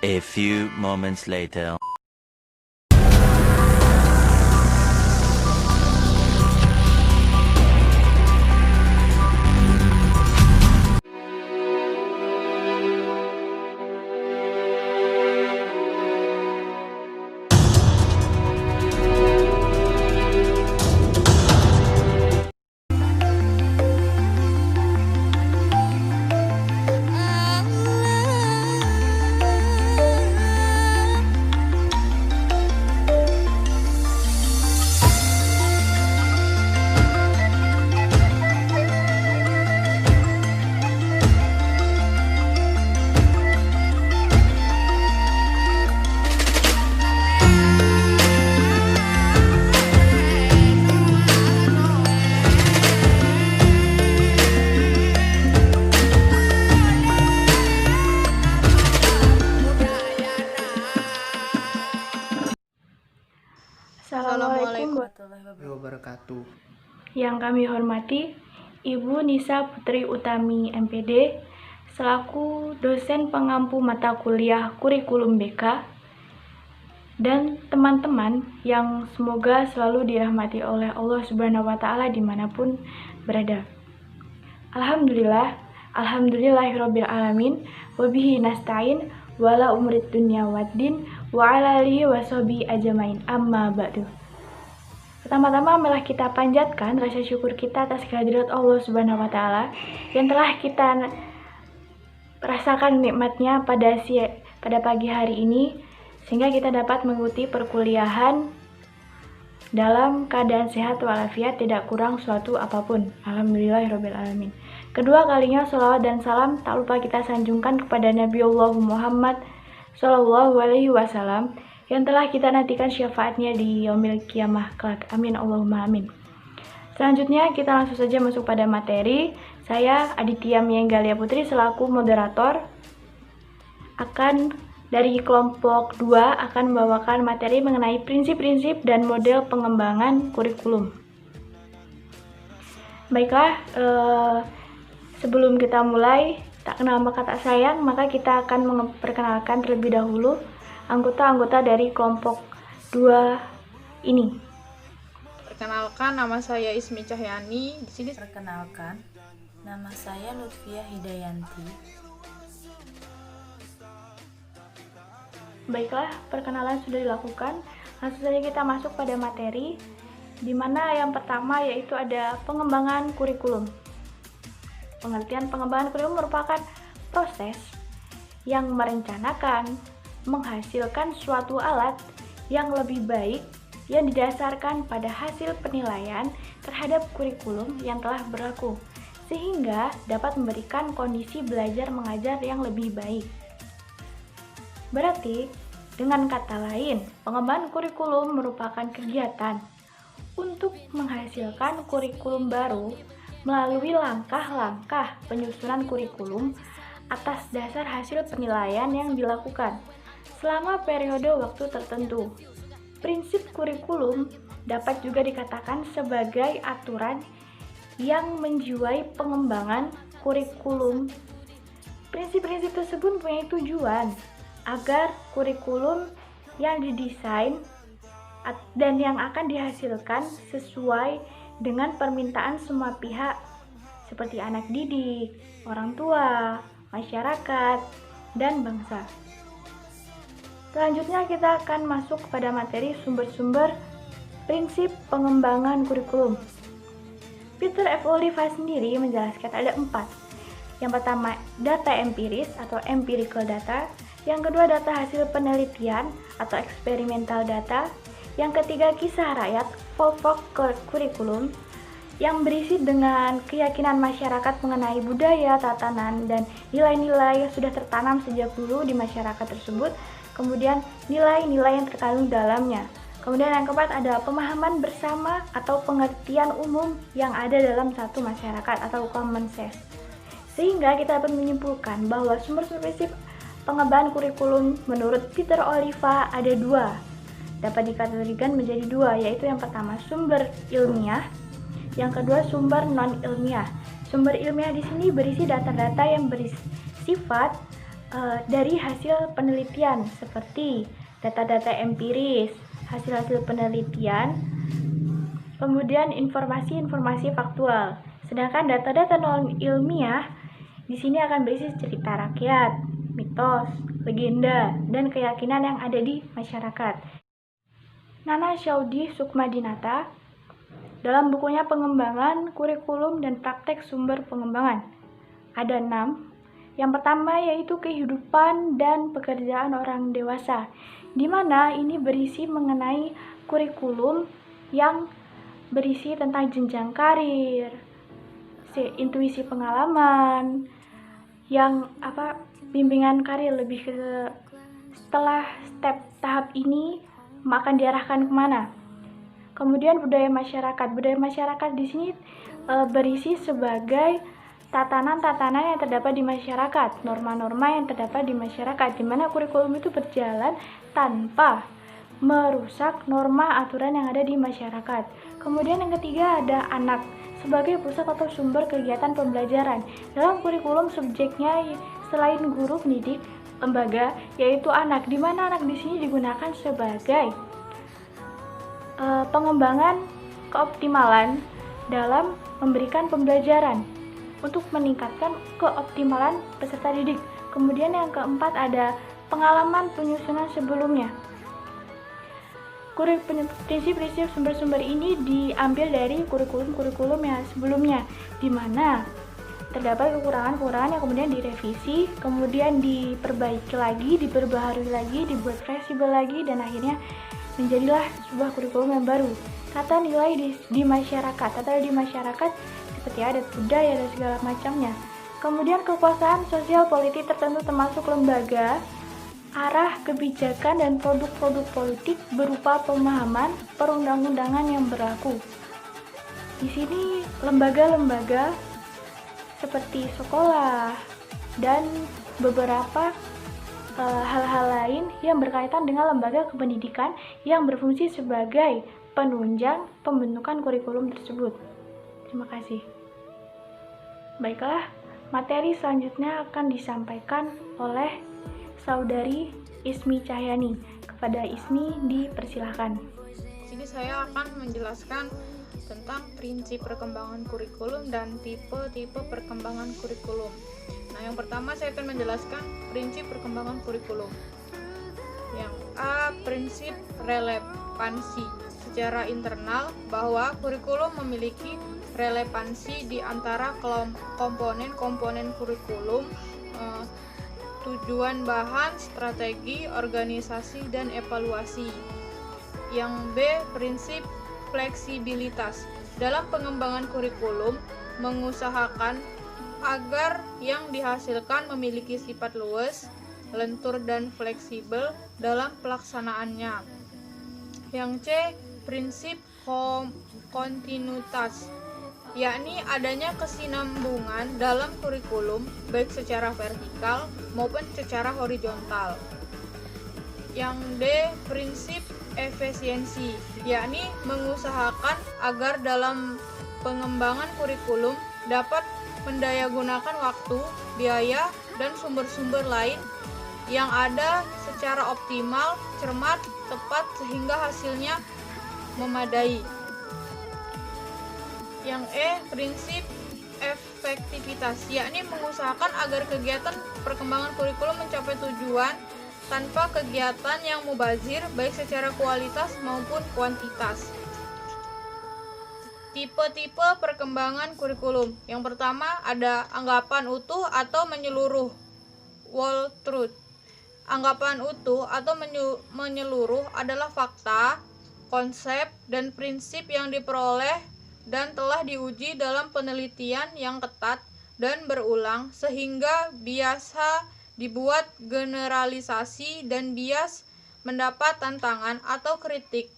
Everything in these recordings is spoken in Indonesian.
A few moments later. Assalamualaikum warahmatullahi wabarakatuh. Yang kami hormati Ibu Nisa Putri Utami MPD selaku dosen pengampu mata kuliah kurikulum BK dan teman-teman yang semoga selalu dirahmati oleh Allah Subhanahu wa Ta'ala dimanapun berada. Alhamdulillahirabbil alamin wabihi nasta'in wala umrid dunya waddin wa ala alihi washabihi ajmain amma ba'du. Pertama-tama malah kita panjatkan rasa syukur kita atas kehadirat Allah Subhanahu wa Ta'ala yang telah kita rasakan nikmatnya pada pagi hari ini, sehingga kita dapat mengikuti perkuliahan dalam keadaan sehat walafiat, tidak kurang suatu apapun. Alhamdulillahirabbil alamin. Kedua kalinya sholawat dan salam tak lupa kita sanjungkan kepada Nabi Allah Muhammad Sallallahu Alaihi Wasallam yang telah kita nantikan syafaatnya di yaumil kiamah kelak. Amin Allahumma amin. Selanjutnya kita langsung saja masuk pada materi. Saya Aditya Mienggalia Putri selaku moderator akan dari kelompok 2 akan membawakan materi mengenai prinsip-prinsip dan model pengembangan kurikulum. Baiklah, sebelum kita mulai, tak kenal maka tak sayang, maka kita akan memperkenalkan terlebih dahulu anggota-anggota dari kelompok 2 ini. Perkenalkan, nama saya Ismi Cahyani. Di sini Perkenalkan, nama saya Lutfia Hidayanti. Baiklah, perkenalan sudah dilakukan. Langsung saja kita masuk pada materi, di mana yang pertama yaitu ada pengembangan kurikulum. Pengertian pengembangan kurikulum merupakan proses yang merencanakan, menghasilkan suatu alat yang lebih baik yang didasarkan pada hasil penilaian terhadap kurikulum yang telah berlaku, sehingga dapat memberikan kondisi belajar mengajar yang lebih baik. Berarti, dengan kata lain, pengembangan kurikulum merupakan kegiatan untuk menghasilkan kurikulum baru melalui langkah-langkah penyusunan kurikulum atas dasar hasil penilaian yang dilakukan selama periode waktu tertentu. Prinsip kurikulum dapat juga dikatakan sebagai aturan yang menjiwai pengembangan kurikulum. Prinsip-prinsip tersebut mempunyai tujuan agar kurikulum yang didesain dan yang akan dihasilkan sesuai dengan permintaan semua pihak seperti anak didik, orang tua, masyarakat, dan bangsa. Selanjutnya kita akan masuk kepada materi sumber-sumber prinsip pengembangan kurikulum. Peter F. Oliva sendiri menjelaskan ada 4. Yang pertama, data empiris atau empirical data. Yang kedua, data hasil penelitian atau experimental data. Yang ketiga, kisah rakyat, folk kurikulum, yang berisi dengan keyakinan masyarakat mengenai budaya, tatanan, dan nilai-nilai yang sudah tertanam sejak dulu di masyarakat tersebut. Kemudian, nilai-nilai yang terkandung dalamnya. Kemudian yang keempat, ada pemahaman bersama atau pengertian umum yang ada dalam satu masyarakat atau common sense. Sehingga kita dapat menyimpulkan bahwa sumber-sumber prinsip pengembangan kurikulum menurut Peter Oliva ada 2, dapat dikategorikan menjadi 2, yaitu yang pertama sumber ilmiah, yang kedua sumber non ilmiah. Sumber ilmiah di sini berisi data-data yang bersifat dari hasil penelitian seperti data-data empiris, hasil-hasil penelitian, kemudian informasi-informasi faktual. Sedangkan data-data non ilmiah di sini akan berisi cerita rakyat, mitos, legenda, dan keyakinan yang ada di masyarakat. Nana Syaudi Sukmadinata dalam bukunya Pengembangan Kurikulum dan Praktek Sumber Pengembangan ada 6. Yang pertama yaitu kehidupan dan pekerjaan orang dewasa, di mana ini berisi mengenai kurikulum yang berisi tentang jenjang karir, intuisi pengalaman, yang bimbingan karir lebih ke setelah tahap ini akan diarahkan kemana. Kemudian budaya masyarakat di sini berisi sebagai tatanan-tatanan yang terdapat di masyarakat, norma-norma yang terdapat di masyarakat, di mana kurikulum itu berjalan tanpa merusak norma aturan yang ada di masyarakat. Kemudian yang ketiga ada anak sebagai pusat atau sumber kegiatan pembelajaran. Dalam kurikulum subjeknya selain guru pendidik lembaga yaitu anak, di mana anak di sini digunakan sebagai pengembangan keoptimalan dalam memberikan pembelajaran untuk meningkatkan keoptimalan peserta didik. Kemudian yang keempat ada pengalaman penyusunan sebelumnya. Prinsip-prinsip sumber-sumber ini diambil dari kurikulum-kurikulum yang sebelumnya, di mana terdapat kekurangan-kekurangan yang kemudian direvisi, kemudian diperbaiki lagi, diperbaharui lagi, dibuat fleksibel lagi, dan akhirnya menjadilah sebuah kurikulum yang baru. Tata nilai di masyarakat seperti adat budaya dan segala macamnya. Kemudian kekuasaan sosial politik tertentu termasuk lembaga, arah kebijakan dan produk-produk politik berupa pemahaman perundang-undangan yang berlaku. Di sini lembaga-lembaga seperti sekolah dan beberapa hal-hal lain yang berkaitan dengan lembaga kependidikan yang berfungsi sebagai penunjang pembentukan kurikulum tersebut. Terima kasih. Baiklah, materi selanjutnya akan disampaikan oleh Saudari Ismi Cahyani. Kepada Ismi dipersilahkan. Sini saya akan menjelaskan tentang prinsip perkembangan kurikulum dan tipe-tipe perkembangan kurikulum. Nah, yang pertama saya akan menjelaskan prinsip perkembangan kurikulum. Yang A, prinsip relevansi. Secara internal bahwa kurikulum memiliki relevansi di antara komponen-komponen kurikulum, tujuan bahan, strategi, organisasi, dan evaluasi. Yang B, prinsip fleksibilitas. Dalam pengembangan kurikulum, mengusahakan agar yang dihasilkan memiliki sifat luas, lentur, dan fleksibel dalam pelaksanaannya. Yang C, prinsip kontinuitas, yakni adanya kesinambungan dalam kurikulum baik secara vertikal maupun secara horizontal. Yang D, prinsip efisiensi, yakni mengusahakan agar dalam pengembangan kurikulum dapat mendayagunakan waktu, biaya, dan sumber-sumber lain yang ada secara optimal, cermat, tepat sehingga hasilnya memadai. Yang E, prinsip efektivitas, yakni mengusahakan agar kegiatan perkembangan kurikulum mencapai tujuan tanpa kegiatan yang mubazir baik secara kualitas maupun kuantitas. Tipe-tipe perkembangan kurikulum. Yang pertama ada anggapan utuh atau menyeluruh, whole truth. Anggapan utuh atau menyeluruh adalah fakta, konsep, dan prinsip yang diperoleh dan telah diuji dalam penelitian yang ketat dan berulang sehingga biasa dibuat generalisasi dan bias mendapat tantangan atau kritik.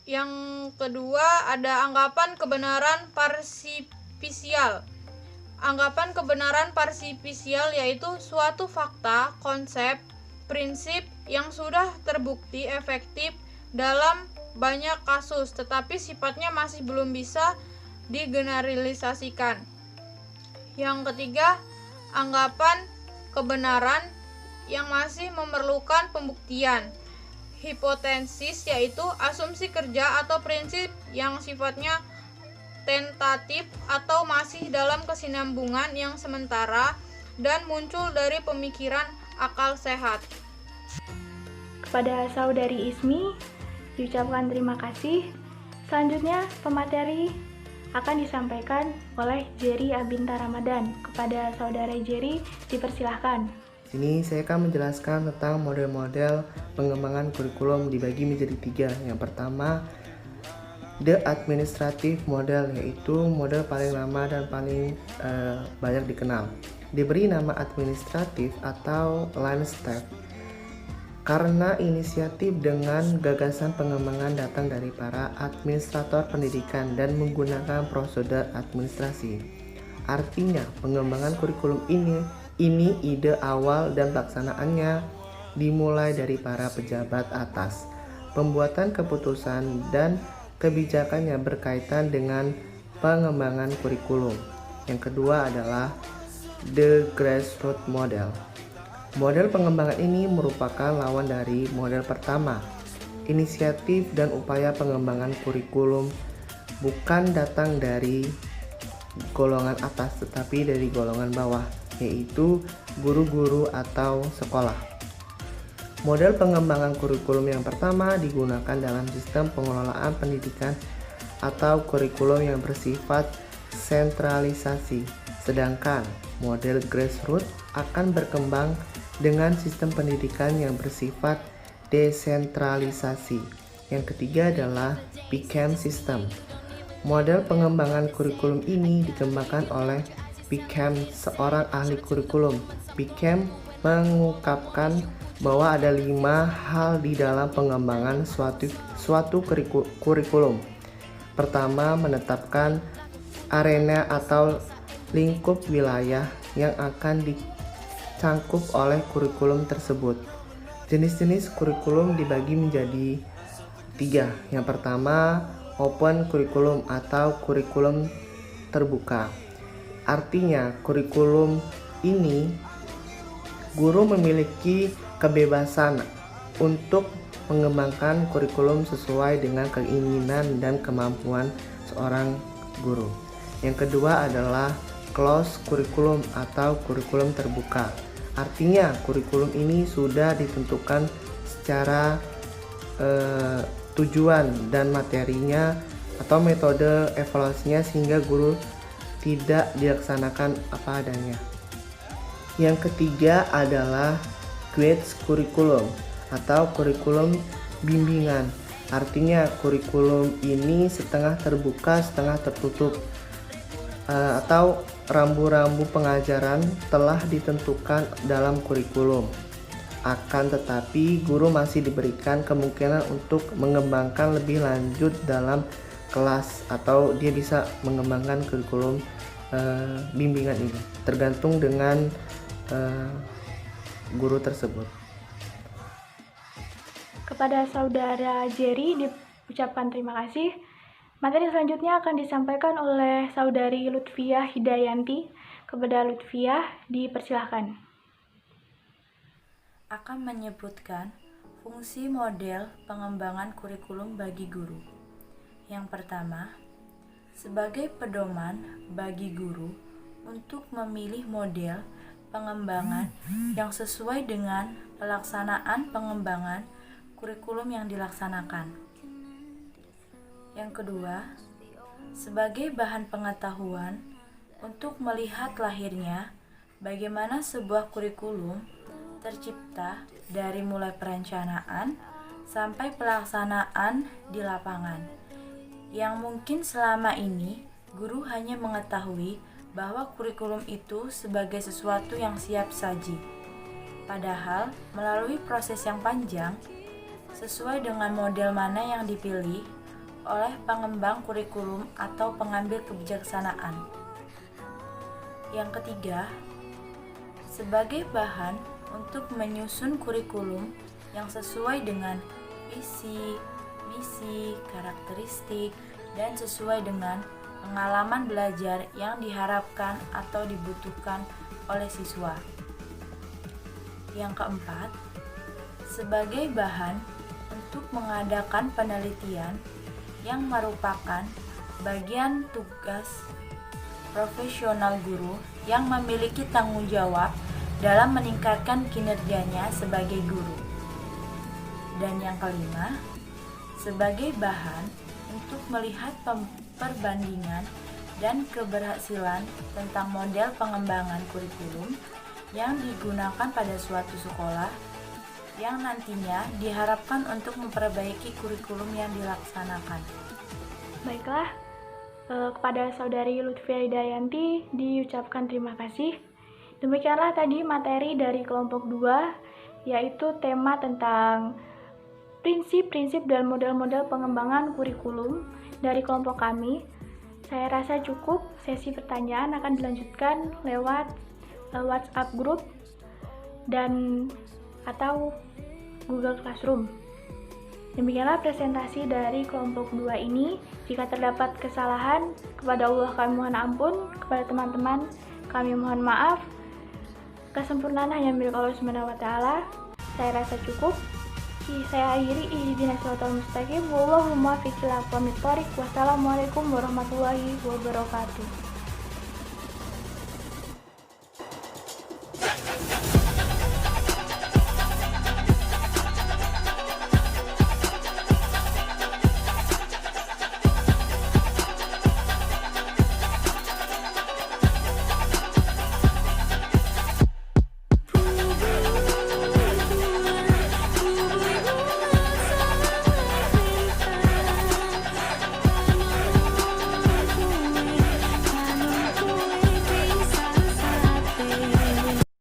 Yang kedua ada anggapan kebenaran parsipisial. Anggapan kebenaran parsipisial yaitu suatu fakta, konsep, prinsip yang sudah terbukti efektif dalam banyak kasus tetapi sifatnya masih belum bisa digeneralisasikan. Yang ketiga, anggapan kebenaran yang masih memerlukan pembuktian. Hipotesis yaitu asumsi kerja atau prinsip yang sifatnya tentatif atau masih dalam kesinambungan yang sementara dan muncul dari pemikiran akal sehat. Kepada saudari Ismi diucapkan terima kasih. Selanjutnya pemateri akan disampaikan oleh Jerry Abinta Ramadan. Kepada saudara Jerry dipersilahkan. Sini saya akan menjelaskan tentang model-model pengembangan kurikulum dibagi menjadi 3. Yang pertama, the administrative model, yaitu model paling lama dan paling banyak dikenal. Diberi nama administratif atau line step karena inisiatif dengan gagasan pengembangan datang dari para administrator pendidikan dan menggunakan prosedur administrasi. Artinya, pengembangan kurikulum ini ide awal dan pelaksanaannya dimulai dari para pejabat atas. Pembuatan keputusan dan kebijakannya berkaitan dengan pengembangan kurikulum. Yang kedua adalah the grassroots model. Model pengembangan ini merupakan lawan dari model pertama. Inisiatif dan upaya pengembangan kurikulum bukan datang dari golongan atas tetapi dari golongan bawah, yaitu guru-guru atau sekolah. Model pengembangan kurikulum yang pertama digunakan dalam sistem pengelolaan pendidikan atau kurikulum yang bersifat sentralisasi, sedangkan model grassroots akan berkembang dengan sistem pendidikan yang bersifat desentralisasi. Yang ketiga adalah PCAM system. Model pengembangan kurikulum ini dikembangkan oleh PCAM, seorang ahli kurikulum. PCAM mengungkapkan bahwa ada 5 hal di dalam pengembangan suatu kurikulum. Pertama, menetapkan arena atau lingkup wilayah yang akan dicangkup oleh kurikulum tersebut. Jenis-jenis kurikulum dibagi menjadi 3. Yang pertama, open kurikulum atau kurikulum terbuka. Artinya, kurikulum ini guru memiliki kebebasan untuk mengembangkan kurikulum sesuai dengan keinginan dan kemampuan seorang guru. Yang kedua adalah closed kurikulum atau kurikulum terbuka. Artinya, kurikulum ini sudah ditentukan secara tujuan dan materinya atau metode evaluasinya sehingga guru tidak dilaksanakan apa adanya. Yang ketiga adalah guides kurikulum atau kurikulum bimbingan. Artinya kurikulum ini setengah terbuka, setengah tertutup, atau rambu-rambu pengajaran telah ditentukan dalam kurikulum. Akan tetapi guru masih diberikan kemungkinan untuk mengembangkan lebih lanjut dalam kelas, atau dia bisa mengembangkan kurikulum bimbingan ini tergantung dengan guru tersebut. Kepada saudara Jerry diucapkan terima kasih. Materi selanjutnya akan disampaikan oleh saudari Lutfiah Hidayanti. Kepada Lutfiah dipersilahkan. Akan menyebutkan fungsi model pengembangan kurikulum bagi guru. Yang pertama, sebagai pedoman bagi guru untuk memilih model pengembangan yang sesuai dengan pelaksanaan pengembangan kurikulum yang dilaksanakan. Yang kedua, sebagai bahan pengetahuan untuk melihat lahirnya bagaimana sebuah kurikulum tercipta dari mulai perencanaan sampai pelaksanaan di lapangan. Yang mungkin selama ini guru hanya mengetahui bahwa kurikulum itu sebagai sesuatu yang siap saji. Padahal melalui proses yang panjang, sesuai dengan model mana yang dipilih oleh pengembang kurikulum atau pengambil kebijaksanaan. Yang ketiga, sebagai bahan untuk menyusun kurikulum yang sesuai dengan visi, misi, karakteristik, dan sesuai dengan pengalaman belajar yang diharapkan atau dibutuhkan oleh siswa. Yang keempat, sebagai bahan untuk mengadakan penelitian yang merupakan bagian tugas profesional guru yang memiliki tanggung jawab dalam meningkatkan kinerjanya sebagai guru. Dan yang kelima, sebagai bahan untuk melihat perbandingan dan keberhasilan tentang model pengembangan kurikulum yang digunakan pada suatu sekolah yang nantinya diharapkan untuk memperbaiki kurikulum yang dilaksanakan. Baiklah, kepada saudari Lutfia Hidayanti diucapkan terima kasih. Demikianlah tadi materi dari kelompok 2, yaitu tema tentang prinsip-prinsip dan model-model pengembangan kurikulum dari kelompok kami. Saya rasa cukup. Sesi pertanyaan akan dilanjutkan lewat WhatsApp group dan atau Google Classroom. Demikianlah presentasi dari kelompok 2 ini. Jika terdapat kesalahan, kepada Allah kami mohon ampun, kepada teman-teman kami mohon maaf. Kesempurnaan hanya milik Allah Subhanahu wa taala. Saya rasa cukup. Saya akhiri, ihdinas siratal mustaqim. Wallahu muwaffiq ila aqwamit thoriq. Wassalamualaikum warahmatullahi wabarakatuh.